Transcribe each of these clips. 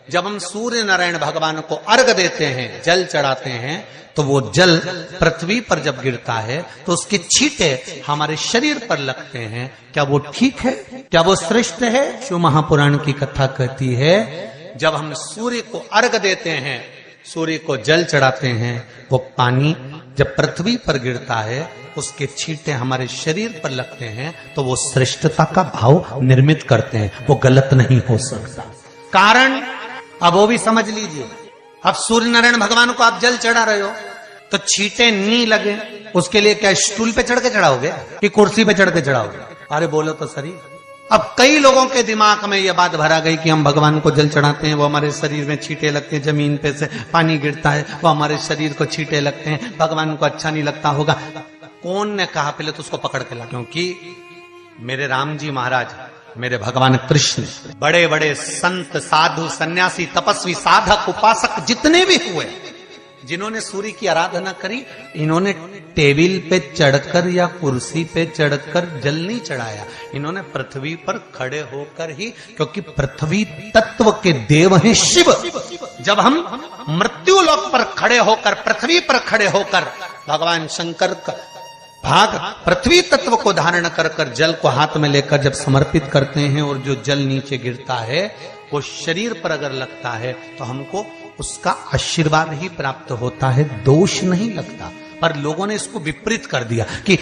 जब हम सूर्य नारायण भगवान को अर्घ देते हैं, जल चढ़ाते हैं, तो वो जल पृथ्वी पर जब गिरता है तो उसके छींटे हमारे शरीर पर लगते हैं। क्या वो ठीक है? क्या वो श्रेष्ठ है? शिव महापुराण की कथा कहती है, जब हम सूर्य को अर्घ देते हैं, सूर्य को जल चढ़ाते हैं, वो पानी जब पृथ्वी पर गिरता है, उसके छींटे हमारे शरीर पर लगते हैं, तो वो श्रेष्ठता का भाव निर्मित करते हैं। वो गलत नहीं हो सकता। कारण अब वो भी समझ लीजिए। अब सूर्य नारायण भगवान को आप जल चढ़ा रहे हो तो छींटे नहीं लगे, उसके लिए क्या स्टूल पे चढ़ के चढ़ाओगे कि कुर्सी पे चढ़ के चढ़ाओगे? अरे बोलो तो सही। अब कई लोगों के दिमाग में यह बात भरा गई कि हम भगवान को जल चढ़ाते हैं, वो हमारे शरीर में छींटे लगते हैं, जमीन पे से पानी गिरता है, वो हमारे शरीर को छींटे लगते हैं, भगवान को अच्छा नहीं लगता होगा। कौन ने कहा? पहले तो उसको पकड़ के ला। क्योंकि मेरे राम जी महाराज, मेरे भगवान कृष्ण, बड़े बड़े संत, साधु, सन्यासी, तपस्वी, साधक, उपासक जितने भी हुए, जिन्होंने सूर्य की आराधना करी, इन्होंने टेबल पे चढ़कर या कुर्सी पे चढ़कर जल नहीं चढ़ाया। इन्होंने पृथ्वी पर खड़े होकर ही, क्योंकि पृथ्वी तत्व के देव हैं शिव। जब हम मृत्यु लोक पर खड़े होकर, पृथ्वी पर खड़े होकर भगवान शंकर का भाग पृथ्वी तत्व को धारण कर कर जल को हाथ में लेकर जब समर्पित करते हैं, और जो जल नीचे गिरता है वो शरीर पर अगर लगता है तो हमको उसका आशीर्वाद ही प्राप्त होता है, दोष नहीं लगता। पर लोगों ने इसको विपरीत कर दिया। कि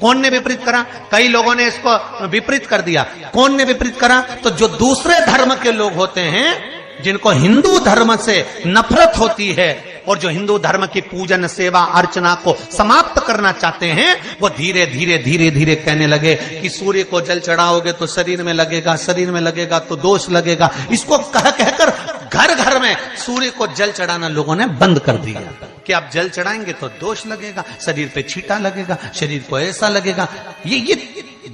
कौन ने विपरीत करा? कई लोगों ने इसको विपरीत कर दिया। कौन ने विपरीत करा? तो जो दूसरे धर्म के लोग होते हैं, जिनको हिंदू धर्म से नफरत होती है और जो हिंदू धर्म की पूजन, सेवा, अर्चना को समाप्त करना चाहते हैं, वो धीरे धीरे धीरे धीरे कहने लगे कि सूर्य को जल चढ़ाओगे तो शरीर में लगेगा, शरीर में लगेगा तो दोष लगेगा। इसको कह कहकर घर घर में सूर्य को जल चढ़ाना लोगों ने बंद कर दिया कि आप जल चढ़ाएंगे तो दोष लगेगा, शरीर पे छींटा लगेगा, शरीर को ऐसा लगेगा। ये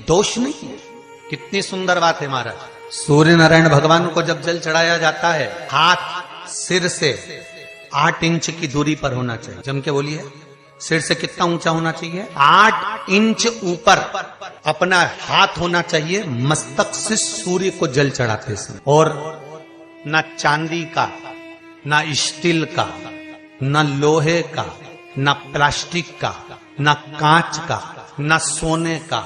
दोष नहीं है। कितनी सुंदर बात है महाराज। सूर्य नारायण भगवान को जब जल चढ़ाया जाता है, हाथ सिर से 8 इंच की दूरी पर होना चाहिए। जम के बोलिए, सिर से कितना ऊंचा होना चाहिए? 8 इंच ऊपर अपना हाथ होना चाहिए मस्तक से सूर्य को जल चढ़ाते समय। और न चांदी का, न स्टील का, न लोहे का, न प्लास्टिक का, न कांच का, न सोने का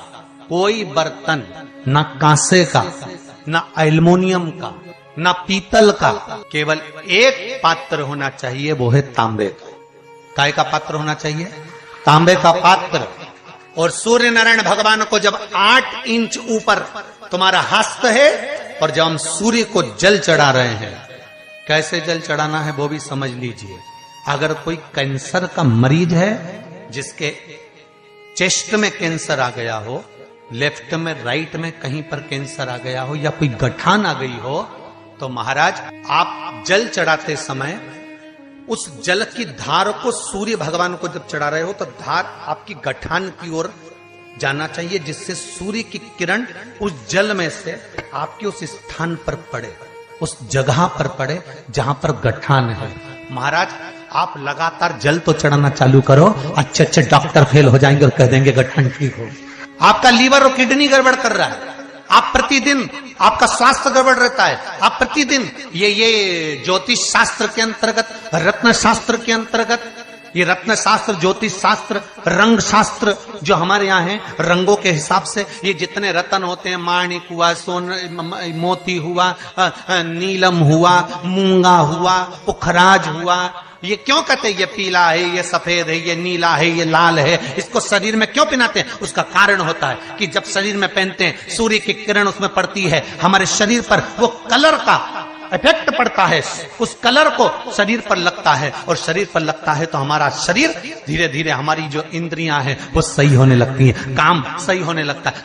कोई बर्तन, न कांसे का, न एल्युमिनियम का, न पीतल का, केवल एक पात्र होना चाहिए, वो है तांबे का। काय का पात्र होना चाहिए? तांबे का पात्र। और सूर्य नारायण भगवान को जब 8 इंच ऊपर तुम्हारा हस्त है, और जब हम सूर्य को जल चढ़ा रहे हैं, कैसे जल चढ़ाना है वो भी समझ लीजिए। अगर कोई कैंसर का मरीज है, जिसके चेस्ट में कैंसर आ गया हो, लेफ्ट में, राइट में कहीं पर कैंसर आ गया हो, या कोई गठान आ गई हो, तो महाराज आप जल चढ़ाते समय उस जल की धार को सूर्य भगवान को जब चढ़ा रहे हो, तो धार आपकी गठान की ओर जाना चाहिए, जिससे सूर्य की किरण उस जल में से आपके उस स्थान पर पड़े, उस जगह पर पड़े जहां पर गठान है। महाराज आप लगातार जल तो चढ़ाना चालू करो, अच्छे अच्छे डॉक्टर फेल हो जाएंगे और कह देंगे गठान ठीक हो। आपका लीवर और किडनी गड़बड़ कर रहा है, आप प्रतिदिन, आपका स्वास्थ्य गड़बड़ रहता है, आप प्रतिदिन ये ज्योतिष शास्त्र के अंतर्गत, रत्न शास्त्र के अंतर्गत, ये रत्न शास्त्र, ज्योतिष शास्त्र, रंग शास्त्र जो हमारे यहाँ है, रंगों के हिसाब से ये जितने रत्न होते हैं, माणिक हुआ, मोती हुआ, नीलम हुआ, मूंगा हुआ, पुखराज हुआ, ये क्यों कहते हैं ये पीला है, ये सफेद है, ये नीला है, ये लाल है, इसको शरीर में क्यों पहनाते हैं? उसका कारण होता है कि जब शरीर में पहनते हैं, सूर्य की किरण उसमें पड़ती है, हमारे शरीर पर वो कलर का इफेक्ट पड़ता है, उस कलर को शरीर पर लगता है, और शरीर पर लगता है तो हमारा शरीर धीरे धीरे, हमारी जो इंद्रियां हैं वो सही होने लगती हैं, काम सही होने लगता है।